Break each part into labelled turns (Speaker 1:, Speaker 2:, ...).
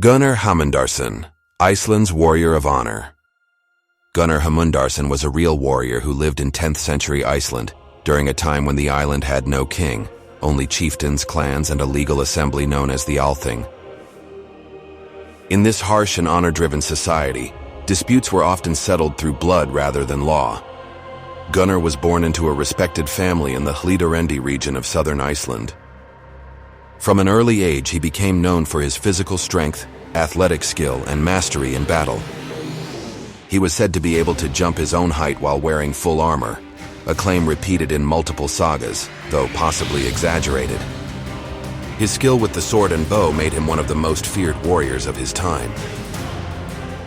Speaker 1: Gunnar Hamundarson, Iceland's warrior of honor. Gunnar Hamundarson was a real warrior who lived in 10th century Iceland during a time when the island had no king, only chieftains, clans, and a legal assembly known as the Althing. In this harsh and honor-driven society, disputes were often settled through blood rather than law. Gunnar was born into a respected family in the Hlíðarendi region of southern Iceland. From an early age, he became known for his physical strength, athletic skill, and mastery in battle. He was said to be able to jump his own height while wearing full armor, a claim repeated in multiple sagas, though possibly exaggerated. His skill with the sword and bow made him one of the most feared warriors of his time.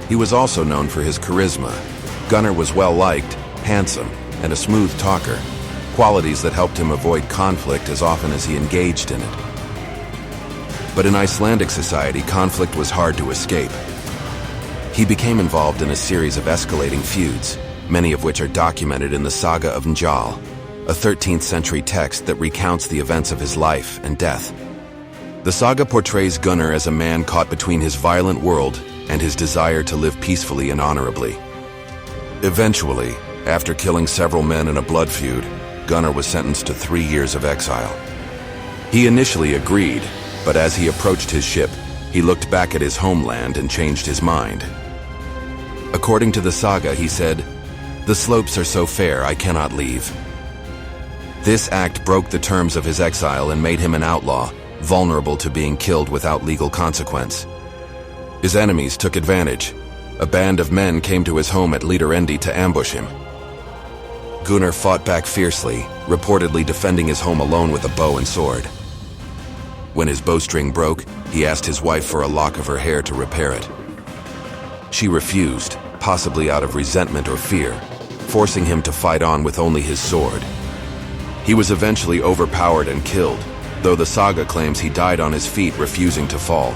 Speaker 1: He was also known for his charisma. Gunnar was well-liked, handsome, and a smooth talker, qualities that helped him avoid conflict as often as he engaged in it. But in Icelandic society, conflict was hard to escape. He became involved in a series of escalating feuds, many of which are documented in the Saga of Njal, a 13th century text that recounts the events of his life and death. The saga portrays Gunnar as a man caught between his violent world and his desire to live peacefully and honorably. Eventually, after killing several men in a blood feud, Gunnar was sentenced to 3 years of exile. He initially agreed, but as he approached his ship, he looked back at his homeland and changed his mind. According to the saga, he said, "The slopes are so fair, I cannot leave." This act broke the terms of his exile and made him an outlaw, vulnerable to being killed without legal consequence. His enemies took advantage. A band of men came to his home at Hlíðarendi to ambush him. Gunnar fought back fiercely, reportedly defending his home alone with a bow and sword. When his bowstring broke, he asked his wife for a lock of her hair to repair it. She refused, possibly out of resentment or fear, forcing him to fight on with only his sword. He was eventually overpowered and killed, though the saga claims he died on his feet, refusing to fall.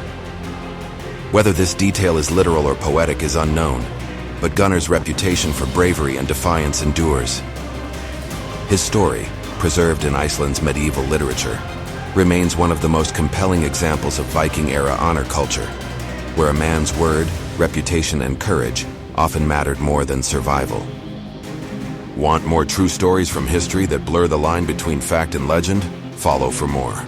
Speaker 1: Whether this detail is literal or poetic is unknown, but Gunnar's reputation for bravery and defiance endures. His story, preserved in Iceland's medieval literature, remains one of the most compelling examples of Viking-era honor culture, where a man's word, reputation, and courage often mattered more than survival. Want more true stories from history that blur the line between fact and legend? Follow for more.